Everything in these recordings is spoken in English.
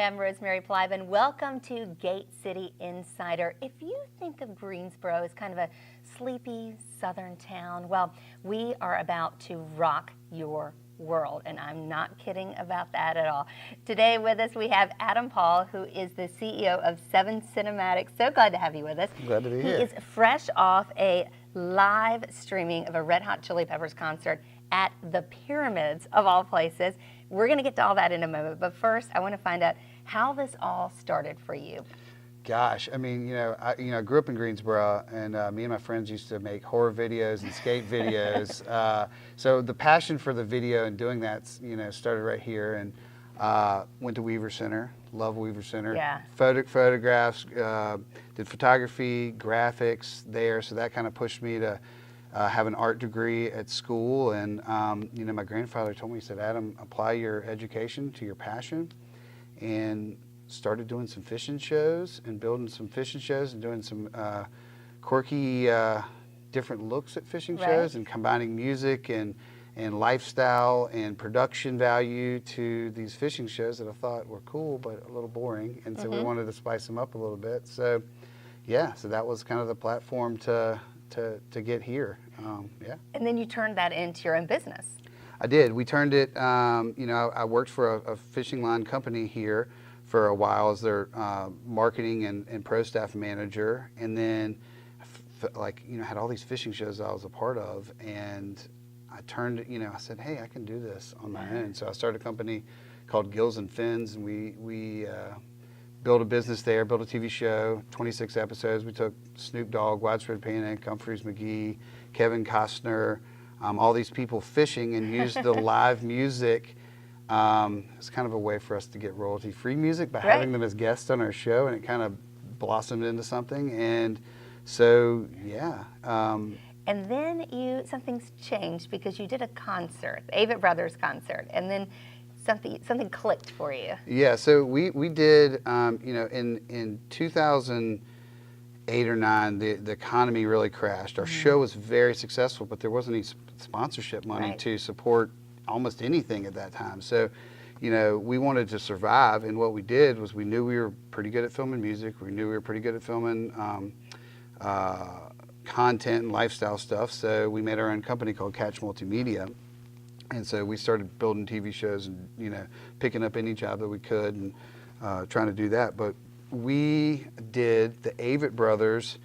Hi, I'm Rosemary Plive, and welcome to Gate City Insider. If you think of Greensboro as kind of a sleepy southern town, well, we are about to rock your world, and I'm not kidding about that at all. Today with us we have Adam Paul, who is the CEO of 7 Cinematics. So glad to have you with us. Glad to be here. He is fresh off a live streaming of a Red Hot Chili Peppers concert at the Pyramids, of all places. We're going to get to all that in a moment, but first I want to find out how this all started for you. Gosh, I mean, I grew up in Greensboro, and me and my friends used to make horror videos and skate videos. So the passion for the video and doing that, started right here. And went to Weaver Center, love Weaver Center. Yeah. Photographs, did photography, graphics there. So that kind of pushed me to have an art degree at school. And my grandfather told me, he said, Adam, apply your education to your passion. And started doing some fishing shows and building some fishing shows and doing some quirky different looks at fishing shows and combining music and lifestyle and production value to these fishing shows that I thought were cool but a little boring, and so we wanted to spice them up a little bit. So yeah, so that was kind of the platform to get here. And then you turned that into your own business. I did. We turned it, I worked for a fishing line company here for a while as their marketing and pro staff manager, and then had all these fishing shows I was a part of, and I turned, I said, hey, I can do this on my own. So I started a company called Gills and Fins, and we built a business there, built a TV show, 26 episodes. We took Snoop Dogg, Widespread Panic, Humphreys McGee, Kevin Costner, all these people fishing, and used the live music. It's kind of a way for us to get royalty-free music by having them as guests on our show, and it kind of blossomed into something. And so, yeah. And then something's changed because you did a concert, the Avett Brothers concert, and then something clicked for you. Yeah, so we did, in 2008 or 9, the economy really crashed. Our show was very successful, but there wasn't any sponsorship money to support almost anything at that time. So, we wanted to survive, and what we did was we knew we were pretty good at filming music. We knew we were pretty good at filming content and lifestyle stuff. So we made our own company called Catch Multimedia. And so we started building TV shows and, picking up any job that we could and trying to do that. But we did the Avett Brothers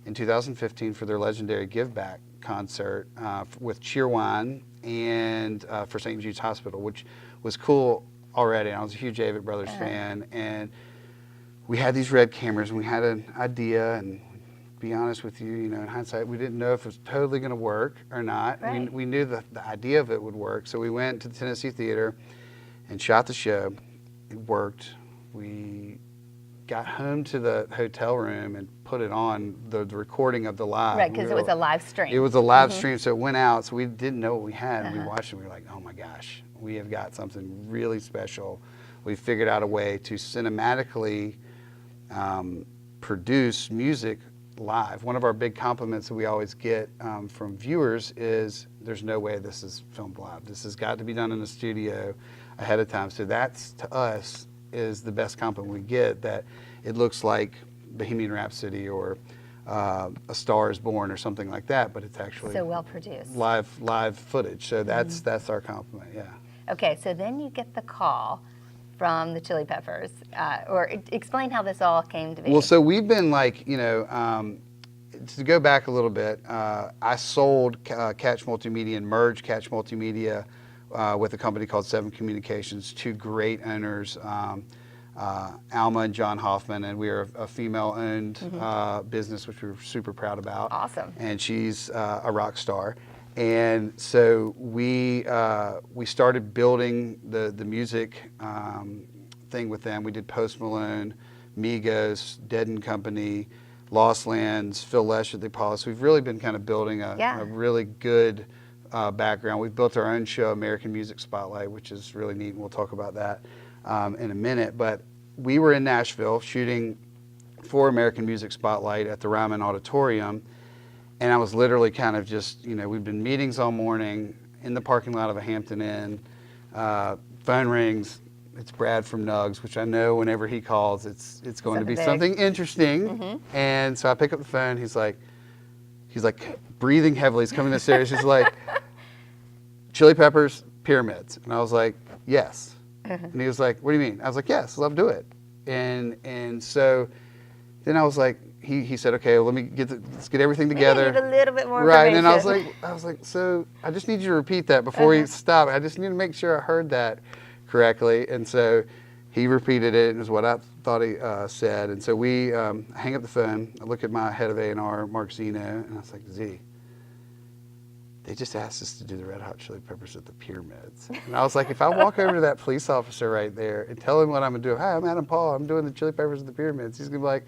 in 2015 for their legendary Give Back concert with Cheerwine and for St. Jude's Hospital, which was cool already. I was a huge Avett Brothers fan, and we had these red cameras, and we had an idea, and to be honest with you, in hindsight, we didn't know if it was totally going to work or not. We knew the idea of it would work, so we went to the Tennessee Theater and shot the show. It worked. We got home to the hotel room and put it on the recording of the live. Right, because it was a live stream. It was a live stream, so it went out, so we didn't know what we had, and we watched it, and we were like, oh my gosh, we have got something really special. We figured out a way to cinematically produce music live. One of our big compliments that we always get from viewers is there's no way this is filmed live. This has got to be done in the studio ahead of time. So that's, to us, is the best compliment we get, that it looks like Bohemian Rhapsody or A Star is Born or something like that, but it's actually so well produced. Live footage. So that's our compliment, yeah. Okay, so then you get the call from the Chili Peppers, or explain how this all came to be. Well, so we've been to go back a little bit, I sold Catch Multimedia and merged Catch Multimedia with a company called 7 Communications, 2 great owners, Alma and John Hoffman, and we are a female-owned business, which we're super proud about. Awesome. And she's a rock star. And so we started building the music thing with them. We did Post Malone, Migos, Dead & Company, Lost Lands, Phil Lesh at the Apollo. So we've really been kind of building a really good background. We've built our own show, American Music Spotlight, which is really neat, and we'll talk about that in a minute. But we were in Nashville shooting for American Music Spotlight at the Ryman Auditorium. And I was literally kind of just, we've been meetings all morning in the parking lot of a Hampton Inn, phone rings, it's Brad from Nugs, which I know whenever he calls, it's going to be Something big. something interesting. And so I pick up the phone. He's like breathing heavily. He's coming upstairs. He's like, Chili Peppers, Pyramids. And I was like, yes. And he was like, what do you mean? I was like, yes, love to do it. And so then I was like, he said, okay, let's get everything together. Maybe I need a little bit more right. And information. I was like, so I just need you to repeat that before you stop. I just need to make sure I heard that correctly. And so he repeated it, and it was what I thought he said. And so we hang up the phone. I look at my head of A&R, Mark Zeno, and I was like, Z, they just asked us to do the Red Hot Chili Peppers at the Pyramids. And I was like, if I walk over to that police officer right there and tell him what I'm going to do, hi, I'm Adam Paul, I'm doing the Chili Peppers at the Pyramids, he's going to be like,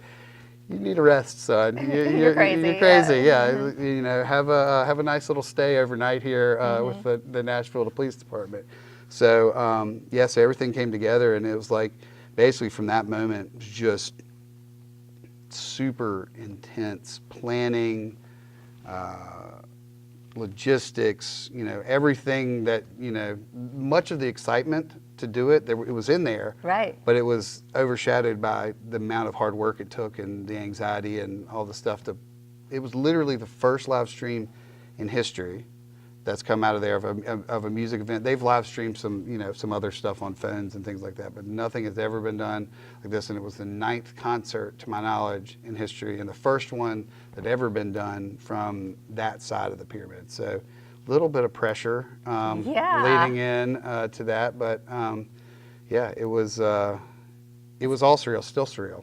you need a rest, son. You're crazy. You're crazy, yeah. You know, have a nice little stay overnight here with the Nashville Police Department. So, so everything came together, and it was like, basically from that moment, it was just super intense planning, logistics, everything that, much of the excitement to do it, it was in there. Right. But it was overshadowed by the amount of hard work it took and the anxiety and all the stuff. It was literally the first live stream in history that's come out of there of a music event. They've live streamed some other stuff on phones and things like that, but nothing has ever been done like this. And it was the 9th concert, to my knowledge, in history, and the first one that ever been done from that side of the pyramid. So a little bit of pressure leading in to that, but it was all surreal, still surreal.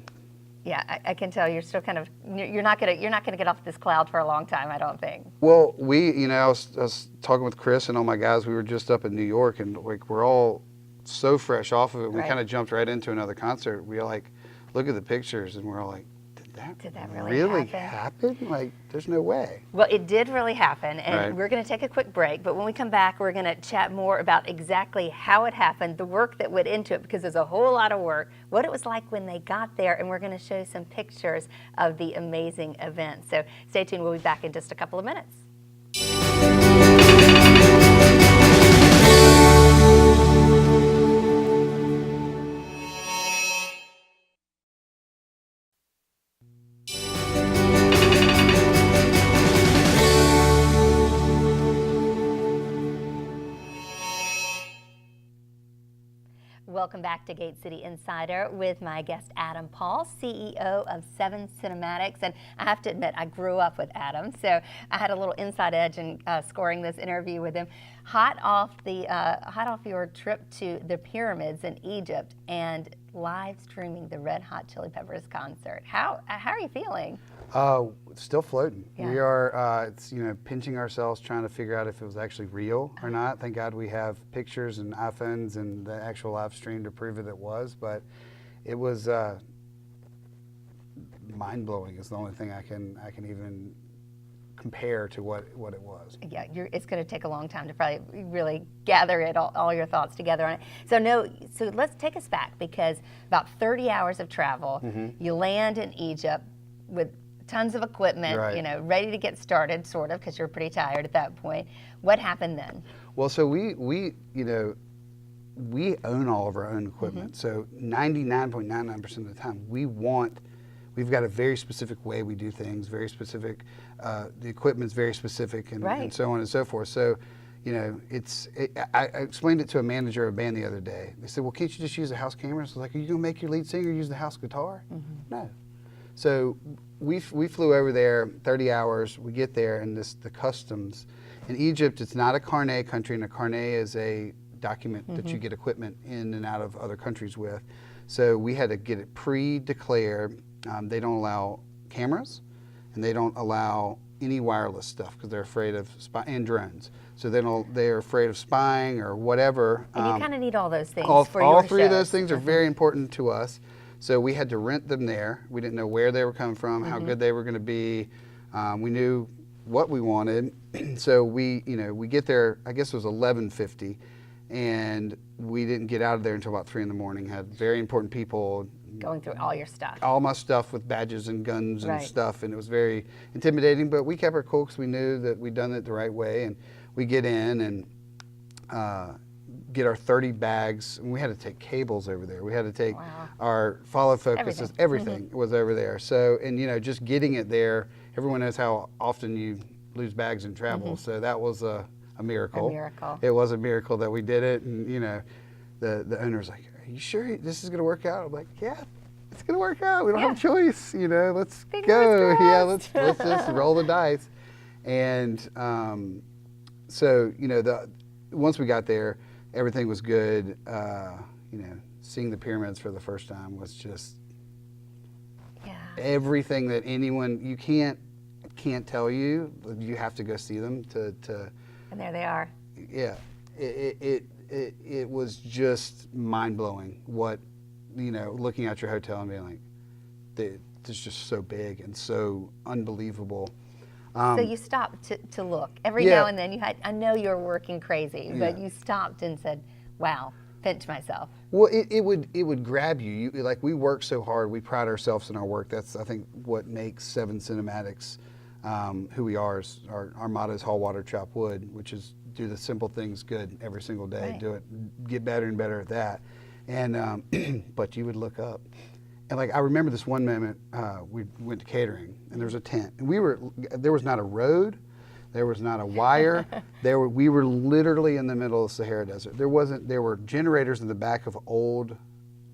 Yeah, I can tell you're still kind of, you're not gonna get off this cloud for a long time, I don't think. Well, I was talking with Chris and all my guys. We were just up in New York, and like we're all so fresh off of it. We kind of jumped right into another concert. We like look at the pictures, and we're all like, did that really happen? Like, there's no way. Well, it did really happen, and Right. we're going to take a quick break, but when we come back, we're going to chat more about exactly how it happened, the work that went into it, because there's a whole lot of work, what it was like when they got there, and we're going to show some pictures of the amazing event. So stay tuned. We'll be back in just a couple of minutes. Welcome back to Gate City Insider with my guest Adam Paul, CEO of 7 Cinematics. And I have to admit, I grew up with Adam, so I had a little inside edge in scoring this interview with him. Hot off your trip to the pyramids in Egypt and live streaming the Red Hot Chili Peppers concert. How are you feeling? Still floating. Yeah. We are, pinching ourselves trying to figure out if it was actually real or not. Thank God we have pictures and iPhones and the actual live stream to prove it was. But it was mind blowing. Is the only thing I can even compare to what it was. Yeah, it's going to take a long time to probably really gather all your thoughts together on it. So let's take us back, because about 30 hours of travel, you land in Egypt with tons of equipment, Right. Ready to get started, sort of, because you're pretty tired at that point. What happened then? Well, so we own all of our own equipment. So 99.99% of the time, we've got a very specific way we do things, very specific, the equipment's very specific, and so on and so forth. So, I explained it to a manager of a band the other day. They said, well, can't you just use the house cameras? I was like, are you going to make your lead singer use the house guitar? No. So we flew over there 30 hours. We get there, and the customs. In Egypt, it's not a carnet country, and a carnet is a document that you get equipment in and out of other countries with. So we had to get it pre-declared. They don't allow cameras, and they don't allow any wireless stuff because they're afraid of and drones. So they're afraid of spying or whatever. And you kind of need all those things for all your three of those shows. things are very important to us. So we had to rent them there. We didn't know where they were coming from, how good they were going to be. We knew what we wanted. So we get there, I guess it was 11:50, and we didn't get out of there until about 3 in the morning. Had very important people going through all your stuff. All my stuff with badges and guns and stuff, and it was very intimidating, but we kept our cool because we knew that we'd done it the right way. And we get in, and get our 30 bags, and we had to take cables over there. We had to take Wow. our follow focuses, everything was over there. So, and just getting it there, everyone knows how often you lose bags in travel. So that was a miracle. A miracle. It was a miracle that we did it. And, the owner's like, are you sure this is going to work out? I'm like, yeah, it's going to work out. We don't have a choice. Let's Fingers go. crossed. Yeah, let's just roll the dice. And so, once we got there, everything was good. Seeing the pyramids for the first time was just everything that anyone, you can't tell you. You have to go see them to And there they are. Yeah, it was just mind-blowing what, looking at your hotel and being like, it's just so big and so unbelievable. So you stopped to look. Every now and then I know you're working crazy, but you stopped and said, wow, pinch myself. Well, it would grab you. Like, we work so hard. We pride ourselves in our work. That's, I think, what makes Seven Cinematics who we are. Our motto is haul water, chop wood, which is do the simple things good every single day. Right. Do it, get better and better at that. And but you would look up. And I remember this one moment, we went to catering, and there was a tent, and there was not a road, there was not a wire, we were literally in the middle of the Sahara Desert. There were generators in the back of old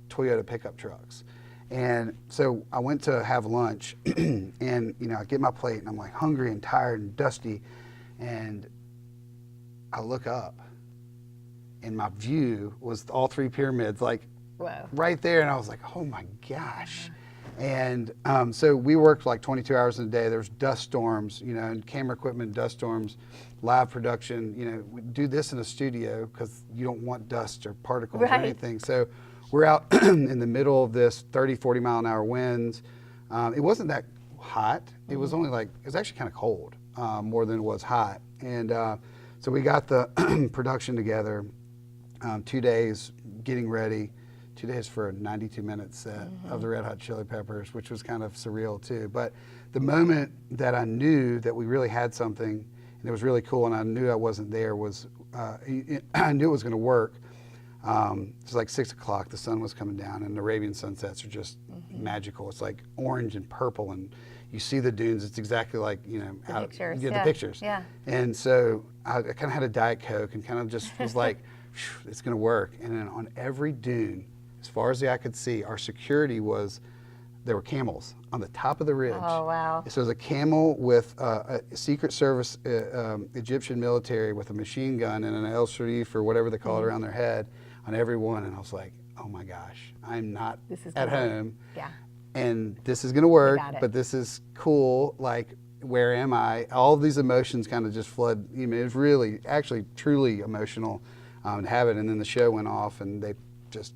Toyota pickup trucks. And so I went to have lunch, and I get my plate, and I'm like hungry and tired and dusty, and I look up, and my view was all three pyramids, Wow. right there, and I was like, oh my gosh. And so we worked 22 hours a day. There was dust storms, and camera equipment, dust storms, live production. We do this in a studio because you don't want dust or particles or anything. So we're out in the middle of this 30, 40 mile an hour winds. It wasn't that hot. It was only it was actually kind of cold, more than it was hot. And so we got the production together, 2 days getting ready. 2 days for a 92-minute set of the Red Hot Chili Peppers, which was kind of surreal too. But the moment that I knew that we really had something, and it was really cool, and I knew I wasn't there, was I knew it was going to work. It was like 6 o'clock, the sun was coming down, and Arabian sunsets are just magical. It's like orange and purple, and you see the dunes. It's exactly like, the pictures. The pictures. Yeah. And so I kind of had a Diet Coke and kind of just was like, it's going to work. And then on every dune, as far as the eye could see, our security there were camels on the top of the ridge. Oh, wow. So it was a camel with a Secret Service Egyptian military with a machine gun and an El Sharif or whatever they call it around their head on every one. And I was like, oh my gosh, I'm not at home. Yeah. And this is going to work, got it. but this is cool. Where am I? All of these emotions kind of just flood. It was really, actually, truly emotional to have it. And then the show went off, and they just,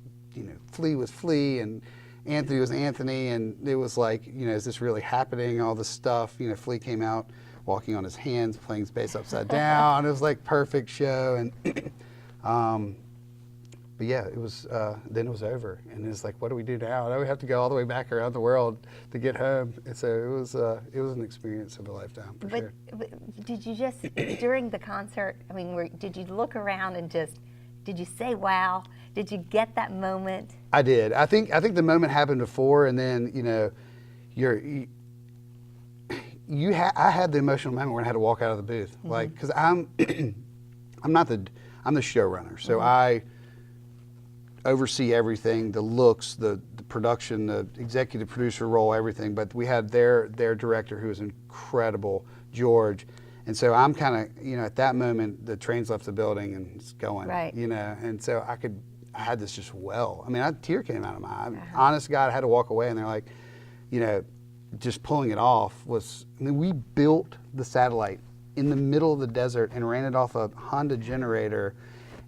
Flea was Flea, and Anthony was Anthony, and it was like, is this really happening? All this stuff. Flea came out walking on his hands, playing space upside down. It was like perfect show, and but yeah, it was. Then it was over, and it's like, what do we do now? Now we have to go all the way back around the world to get home. And so it was an experience of a lifetime for sure. But did you just during the concert? I mean, did you look around and did you say wow? Did you get that moment? I did. I think the moment happened before, and then I had the emotional moment when I had to walk out of the booth, because I'm the showrunner, so I oversee everything, the looks, the production, the executive producer role, everything. But we had their director, who was incredible, George. And so I'm kind of, at that moment, the train's left the building and it's going, and so I had this just a tear came out of my eye. Honest to God, I had to walk away, and they're like, just pulling it off we built the satellite in the middle of the desert and ran it off a Honda generator.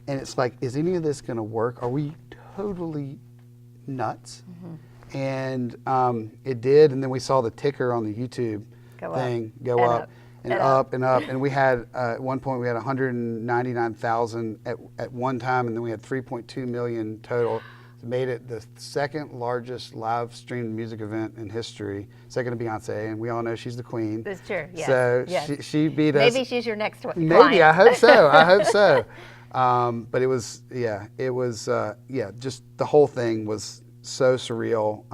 And it's like, is any of this going to work? Are we totally nuts? And it did. And then we saw the ticker on the YouTube thing go up. And up and up, and we had at one point we had 199,000 at one time, and then we had 3.2 million total. It made it the second largest live streamed music event in history, second to Beyonce, and we all know she's the queen. That's true. Yes. So yes. she beat us. Maybe she's your next one. Maybe, I hope so. I hope so. But it was, just the whole thing was so surreal.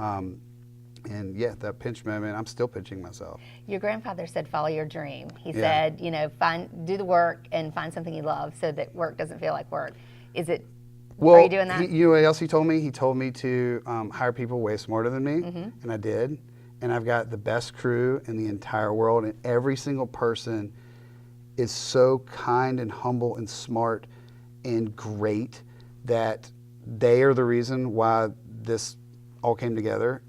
And yeah, that pinch moment, I'm still pinching myself. Your grandfather said, follow your dream. He Yeah. said, do the work and find something you love so that work doesn't feel like work. Are you doing that? You know what else he told me? He told me to hire people way smarter than me, and I did. And I've got the best crew in the entire world, and every single person is so kind and humble and smart and great that they are the reason why this all came together.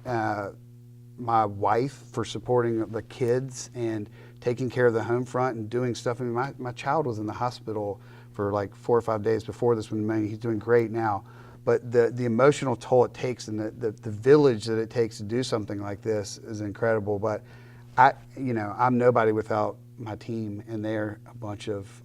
My wife for supporting the kids and taking care of the home front and doing stuff. I mean, my child was in the hospital for like 4 or 5 days before this one. He's doing great now. But the emotional toll it takes and the village that it takes to do something like this is incredible. But I'm nobody without my team, and they're a bunch of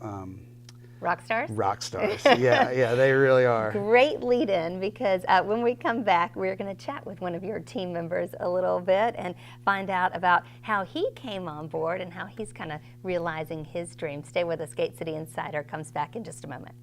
Rock stars? rock stars. Yeah, they really are. Great lead in, because when we come back, we're going to chat with one of your team members a little bit and find out about how he came on board and how he's kind of realizing his dream. Stay with us. Gate City Insider comes back in just a moment.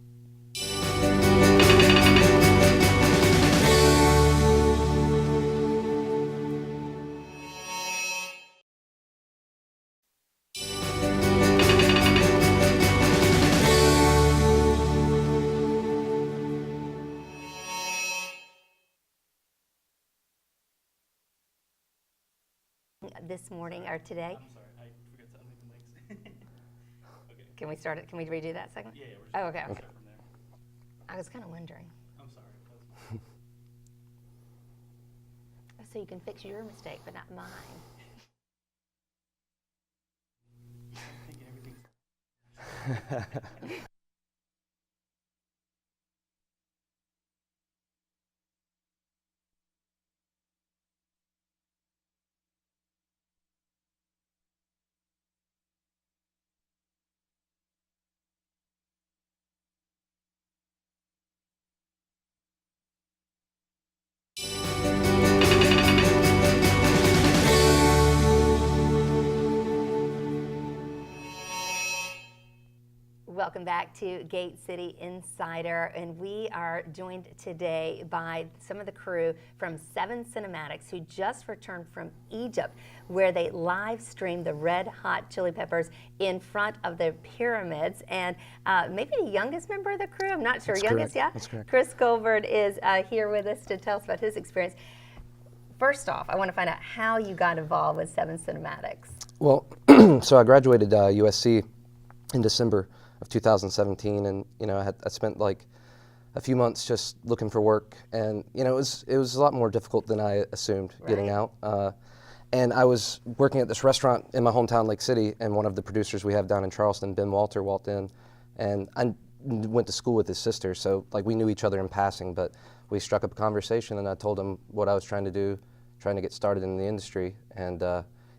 This morning or today. I'm sorry, I forgot to unmute the mics. Okay. Can we start it? Can we redo that second? Yeah, we're just Oh, okay. gonna start from there. I was kind of wondering. I'm sorry. That was So you can fix your mistake, but not mine. thinking everything's. Welcome back to Gate City Insider, and we are joined today by some of the crew from 7 Cinematics who just returned from Egypt, where they live streamed the Red Hot Chili Peppers in front of the pyramids. And maybe the youngest member of the crew, I'm not sure. That's youngest, correct. yeah? That's correct. Chris Colbert is here with us to tell us about his experience. First off, I want to find out how you got involved with 7 Cinematics. Well, so I graduated USC in December of 2017, and I spent like a few months just looking for work, and it was a lot more difficult than I assumed getting out. And I was working at this restaurant in my hometown, Lake City, and one of the producers we have down in Charleston, Ben Walter, walked in, and I went to school with his sister, so like we knew each other in passing, but we struck up a conversation, and I told him what I was trying to do, trying to get started in the industry, and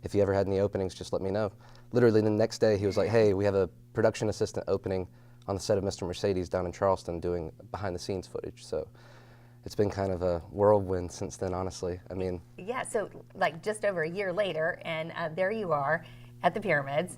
if he ever had any openings, just let me know. Literally the next day, he was like, hey, we have a production assistant opening on the set of Mr. Mercedes down in Charleston doing behind-the-scenes footage. So it's been kind of a whirlwind since then, honestly. I mean, yeah, so like just over a year later, and there you are at the pyramids,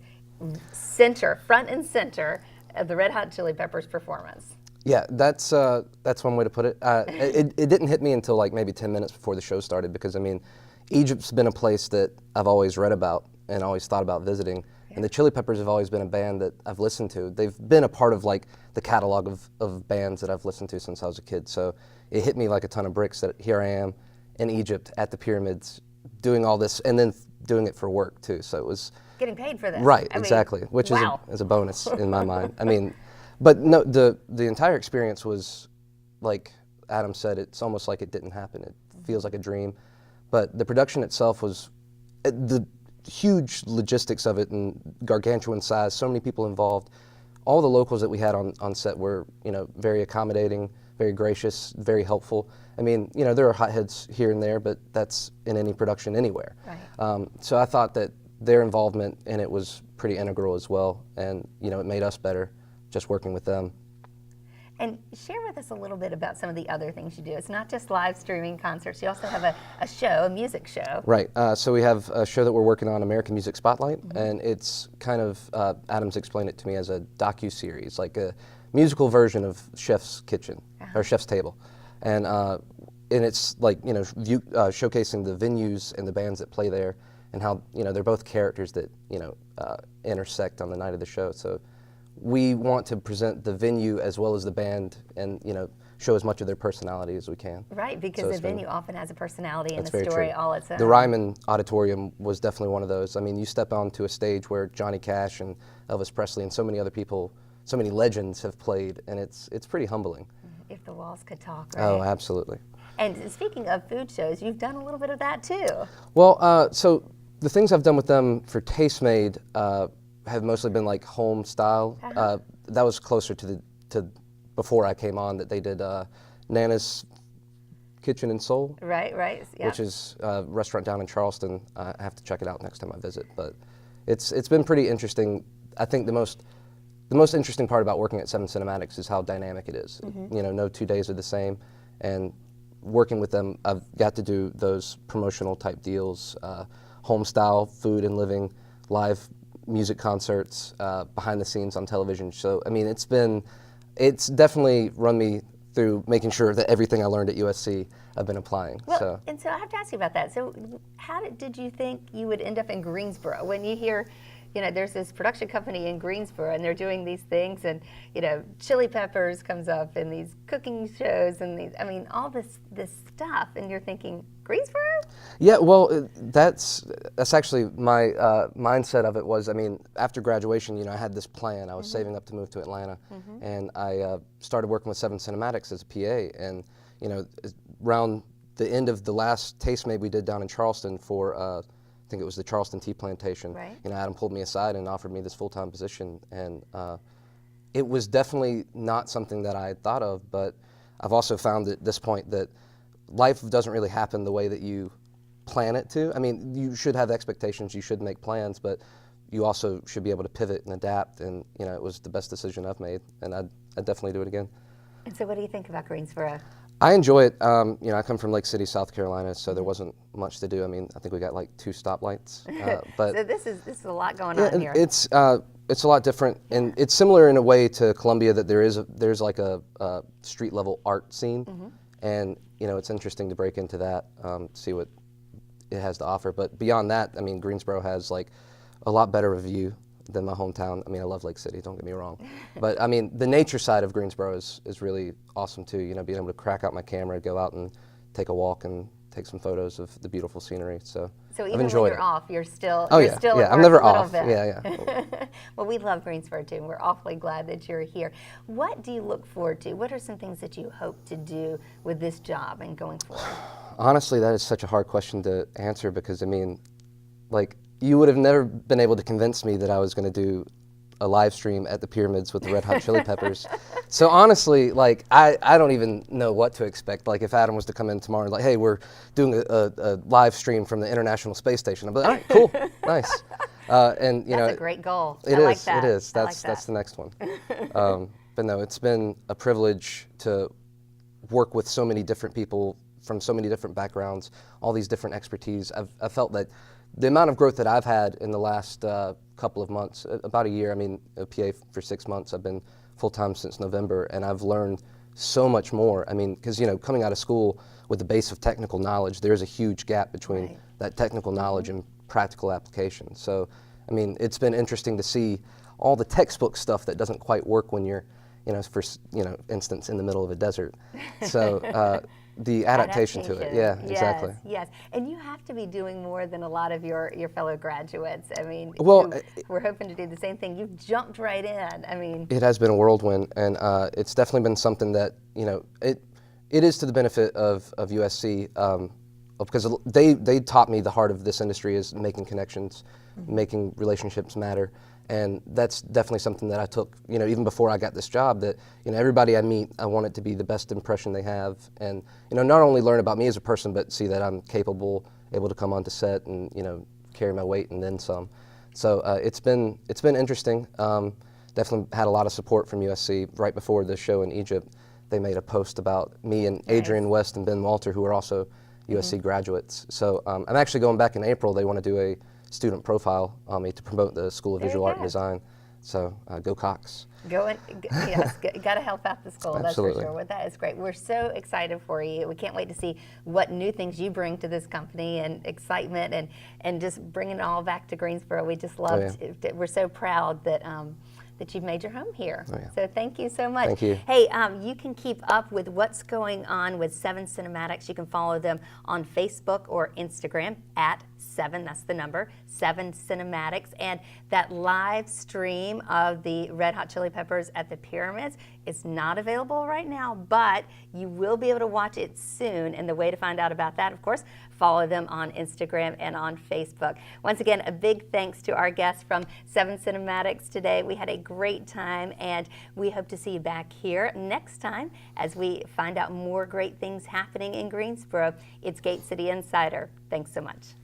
front and center of the Red Hot Chili Peppers performance. Yeah, that's one way to put it. It didn't hit me until like maybe 10 minutes before the show started, because I mean, Egypt's been a place that I've always read about and always thought about visiting. And the Chili Peppers have always been a band that I've listened to. They've been a part of like the catalog of bands that I've listened to since I was a kid. So it hit me like a ton of bricks that here I am in Egypt at the pyramids doing all this, and then doing it for work too. So it was getting paid for this. Right, I mean, exactly, which wow. is a bonus in my mind. I mean, but no, the entire experience was, like Adam said, it's almost like it didn't happen. It feels like a dream. But the production itself was, the huge logistics of it and gargantuan size, so many people involved. All the locals that we had on set were, very accommodating, very gracious, very helpful. I mean, there are hotheads here and there, but that's in any production anywhere. Right. So I thought that their involvement in it was pretty integral as well, and it made us better just working with them. And share with us a little bit about some of the other things you do. It's not just live streaming concerts. You also have a show, a music show. Right. So we have a show that we're working on, American Music Spotlight, and it's kind of, Adam's explained it to me as a docu-series, like a musical version of Chef's Kitchen or Chef's Table, and it's like showcasing the venues and the bands that play there, and how they're both characters that intersect on the night of the show. So we want to present the venue as well as the band, and show as much of their personality as we can. Right, because the venue often has a personality and That's a very story true. all its own. The Ryman Auditorium was definitely one of those. I mean, you step onto a stage where Johnny Cash and Elvis Presley and so many other people, so many legends have played, and it's pretty humbling. If the walls could talk, right? Oh, absolutely. And speaking of food shows, you've done a little bit of that too. Well, so the things I've done with them for Tastemade have mostly been like home style. That was closer to before I came on, that they did Nana's Kitchen and Soul. Right, yep. Which is a restaurant down in Charleston. I have to check it out next time I visit. But it's been pretty interesting. I think the most interesting part about working at 7 Cinematics is how dynamic it is. No 2 days are the same. And working with them, I've got to do those promotional type deals, home style, food and living, live music concerts, behind the scenes on television. So, I mean, it's definitely run me through making sure that everything I learned at USC I've been applying. Well, and so I have to ask you about that. So how did you think you would end up in Greensboro? When you hear, there's this production company in Greensboro and they're doing these things, and Chili Peppers comes up and these cooking shows and all this stuff, and you're thinking, Greensboro? Yeah, well, that's actually my mindset of it was, after graduation, I had this plan. I was saving up to move to Atlanta, and I started working with 7 Cinematics as a PA, and around the end of the last Tastemade we did down in Charleston for, I think it was the Charleston Tea Plantation, right. Adam pulled me aside and offered me this full-time position, and it was definitely not something that I had thought of, but I've also found at this point that life doesn't really happen the way that you plan it to. You should have expectations, you should make plans, but you also should be able to pivot and adapt, and it was the best decision I've made, and I'd definitely do it again. And so what do you think about Greensboro? I enjoy it. I come from Lake City, South Carolina, so there wasn't much to do. I think we got like 2 stoplights. But so this is a lot going on here. It's a lot different, and it's similar in a way to Columbia, that there's like a street level art scene, and it's interesting to break into that, see what it has to offer. But beyond that, Greensboro has like a lot better of a view than my hometown. I love Lake City, don't get me wrong. But the nature side of Greensboro is really awesome too. Being able to crack out my camera, go out and take a walk and take some photos of the beautiful scenery. So even I've enjoyed when you're it. off, you're still yeah. at I'm work never a little off. bit. Yeah. Well, we love Greensboro too, and we're awfully glad that you're here. What do you look forward to? What are some things that you hope to do with this job and going forward? Honestly, that is such a hard question to answer, because you would have never been able to convince me that I was going to do a live stream at the Pyramids with the Red Hot Chili Peppers. So honestly, I don't even know what to expect. If Adam was to come in tomorrow and hey, we're doing a live stream from the International Space Station, I'd be like, all right, cool, nice. And that's a great goal. It I is. like that. It is. That's the next one. But no, it's been a privilege to work with so many different people from so many different backgrounds, all these different expertise. I've felt that the amount of growth that I've had in the last couple of months, about a year, a PA for 6 months, I've been full-time since November, and I've learned so much more. Because coming out of school with the base of technical knowledge, there's a huge gap between that technical knowledge and practical application. So, it's been interesting to see all the textbook stuff that doesn't quite work when you're, for instance, in the middle of a desert. So, the adaptation to it, yeah, yes, exactly. Yes, and you have to be doing more than a lot of your fellow graduates. Well, we're hoping to do the same thing. You've jumped right in. It has been a whirlwind, and it's definitely been something that it is to the benefit of USC, because they taught me the heart of this industry is making connections, making relationships matter. And that's definitely something that I took, even before I got this job, that, everybody I meet, I want it to be the best impression they have. And, not only learn about me as a person, but see that I'm capable, able to come onto set and, carry my weight and then some. So it's been interesting. Definitely had a lot of support from USC. Right before the show in Egypt, they made a post about me and Adrian West and Ben Walter, who are also USC graduates. So I'm actually going back in April. They want to do a student profile on me to promote the School of Visual Art and Design. So go Cox. Yes, got to help out the school. That's for Absolutely. sure. Well, that is great. We're so excited for you. We can't wait to see what new things you bring to this company and excitement and just bringing it all back to Greensboro. We just love it. We're so proud that that you've made your home here. Oh, yeah. So thank you so much. Thank you. Hey, you can keep up with what's going on with 7 Cinematics. You can follow them on Facebook or Instagram at 7, that's the number, 7 Cinematics. And that live stream of the Red Hot Chili Peppers at the Pyramids is not available right now, but you will be able to watch it soon. And the way to find out about that, of course, follow them on Instagram and on Facebook. Once again, a big thanks to our guests from 7 Cinematics today. We had a great time, and we hope to see you back here next time as we find out more great things happening in Greensboro. It's Gate City Insider. Thanks so much.